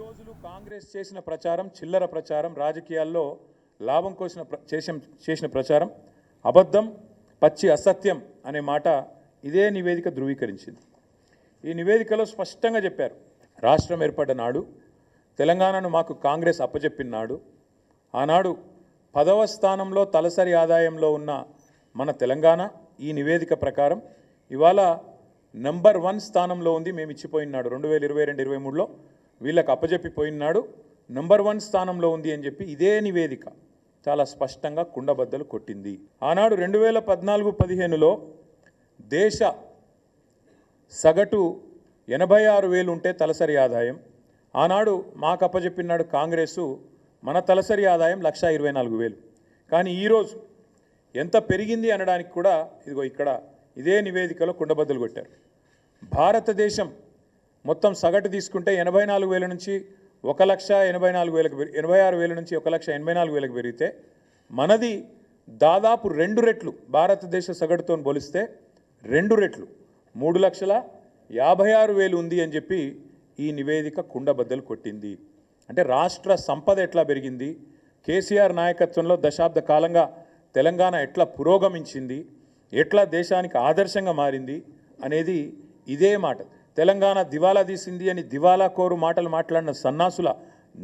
రోజులు కాంగ్రెస్ చేసిన ప్రచారం చిల్లర ప్రచారం, రాజకీయాల్లో లాభం కోసం చేసిన ప్రచారం అబద్ధం, పచ్చి అసత్యం అనే మాట ఇదే నివేదిక ధృవీకరించింది. ఈ నివేదికలో స్పష్టంగా చెప్పారు, రాష్ట్రం ఏర్పడ్డ నాడు తెలంగాణను మాకు కాంగ్రెస్ అప్పచెప్పిన నాడు, ఆనాడు 10వ స్థానంలో తలసరి ఆదాయంలో ఉన్న మన తెలంగాణ ఈ నివేదిక ప్రకారం ఇవాళ నంబర్ 1 స్థానంలో ఉంది. మేము ఇచ్చిపోయినాడు 2022-23లో వీళ్ళకి అప్పజెప్పిపోయినాడు నంబర్ 1 స్థానంలో ఉంది అని చెప్పి ఇదే నివేదిక చాలా స్పష్టంగా కుండబద్దలు కొట్టింది. ఆనాడు 2014-15లో దేశ సగటు 86,000 ఉంటే తలసరి ఆదాయం, ఆనాడు మాకు అప్పజెప్పినాడు కాంగ్రెసు మన తలసరి ఆదాయం 1,24,000. కానీ ఈరోజు ఎంత పెరిగింది అనడానికి కూడా ఇదిగో ఇక్కడ ఇదే నివేదికలో కుండబద్దలు కొట్టారు. భారతదేశం మొత్తం సగటు తీసుకుంటే 84,000 నుంచి 1,86,000 నుంచి 1,84,000 పెరిగితే మనది దాదాపు 2 రెట్లు, భారతదేశ సగటుతో పోలిస్తే 2 రెట్లు 3,56,000 ఉంది అని చెప్పి ఈ నివేదిక కుండబద్దలు కొట్టింది. అంటే రాష్ట్ర సంపద ఎట్లా పెరిగింది, కేసీఆర్ నాయకత్వంలో దశాబ్ద కాలంగా తెలంగాణ ఎట్లా పురోగమించింది, ఎట్లా దేశానికి ఆదర్శంగా మారింది అనేది ఇదే మాట. తెలంగాణ దివాలా తీసింది అని దివాలా కోరు మాటలు మాట్లాడిన సన్నాసుల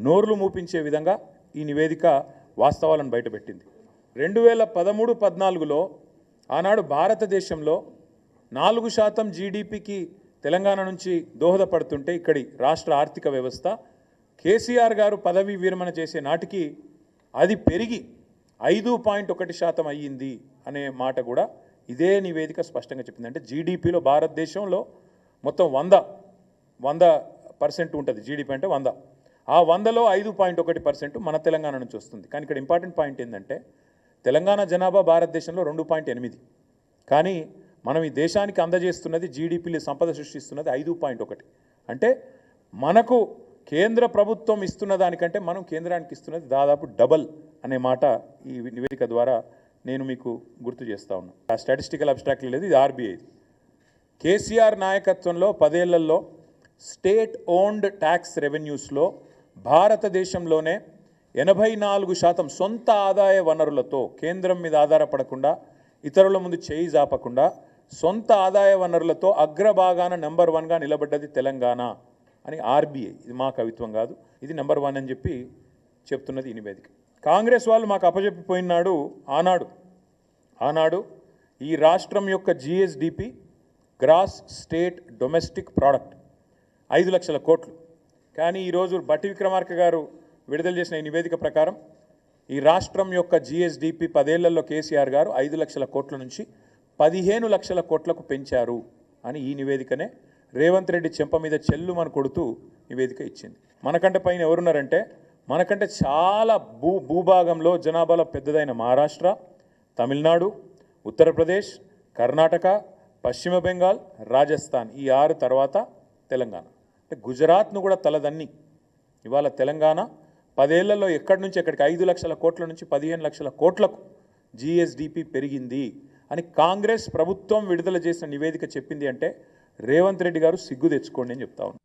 నోర్లు మూపించే విధంగా ఈ నివేదిక వాస్తవాలను బయటపెట్టింది. 2013-14లో ఆనాడు భారతదేశంలో 4% జీడిపికి తెలంగాణ నుంచి దోహదపడుతుంటే ఇక్కడి రాష్ట్ర ఆర్థిక వ్యవస్థ కేసీఆర్ గారు పదవీ విరమణ చేసే నాటికి అది పెరిగి 5.1% అయ్యింది అనే మాట కూడా ఇదే నివేదిక స్పష్టంగా చెప్పింది. అంటే జీడిపిలో భారతదేశంలో మొత్తం 100% ఉంటుంది. జీడిపి అంటే 100, ఆ 100లో 5.1% మన తెలంగాణ నుంచి వస్తుంది. కానీ ఇక్కడ ఇంపార్టెంట్ పాయింట్ ఏంటంటే తెలంగాణ జనాభా భారతదేశంలో 2.8, కానీ మనం ఈ దేశానికి అందజేస్తున్నది జీడిపిలో సంపద సృష్టిస్తున్నది 5.1. అంటే మనకు కేంద్ర ప్రభుత్వం ఇస్తున్న దానికంటే మనం కేంద్రానికి ఇస్తున్నది దాదాపు డబల్ అనే మాట ఈ నివేదిక ద్వారా నేను మీకు గుర్తు చేస్తా ఉన్నాను. ఆ స్టాటిస్టికల్ అబ్స్ట్రాక్ట్ లేదు, ఇది ఆర్బీఐ. కేసీఆర్ నాయకత్వంలో 10 ఏళ్లలో స్టేట్ ఓన్డ్ ట్యాక్స్ రెవెన్యూస్లో భారతదేశంలోనే 84% సొంత ఆదాయ వనరులతో, కేంద్రం మీద ఆధారపడకుండా, ఇతరుల ముందు చేయి జాపకుండా సొంత ఆదాయ వనరులతో అగ్రభాగాన నెంబర్ 1గా నిలబడ్డది తెలంగాణ అని ఆర్బీఐ. ఇది మా కవిత్వం కాదు, ఇది నెంబర్ 1 అని చెప్పి చెప్తున్నది ఈ నివేదిక. కాంగ్రెస్ వాళ్ళు మాకు అప్పచెప్పిపోయినాడు ఆనాడు ఈ రాష్ట్రం యొక్క GSDP, gross state domestic product 5 లక్షల కోట్లు. కానీ ఈరోజు బట్టి విక్రమార్క గారు విడుదల చేసిన ఈ నివేదిక ప్రకారం ఈ రాష్ట్రం యొక్క జిఎస్డిపి 10 ఏళ్లలో కేసీఆర్ గారు 5 లక్షల కోట్ల నుంచి 15 లక్షల కోట్లకు పెంచారు అని ఈ నివేదికనే రేవంత్ రెడ్డి చెంప మీద చెల్లుమని కొడుతూ నివేదిక ఇచ్చింది. మనకంటే పైన ఎవరున్నారంటే, మనకంటే చాలా భూభాగంలో జనాభాలో పెద్దదైన మహారాష్ట్ర, తమిళనాడు, ఉత్తరప్రదేశ్, కర్ణాటక, పశ్చిమ బెంగాల్, రాజస్థాన్, ఈ 6 తర్వాత తెలంగాణ. అంటే గుజరాత్ను కూడా తలదన్ని ఇవాళ తెలంగాణ 10 ఏళ్లలో ఎక్కడి నుంచి ఎక్కడికి 5 లక్షల కోట్ల నుంచి 15 లక్షల కోట్లకు జిఎస్డిపి పెరిగింది అని కాంగ్రెస్ ప్రభుత్వం విడుదల చేసిన నివేదిక చెప్పింది. అంటే రేవంత్ రెడ్డి గారు సిగ్గు తెచ్చుకోండి అని చెప్తా ఉన్నాను.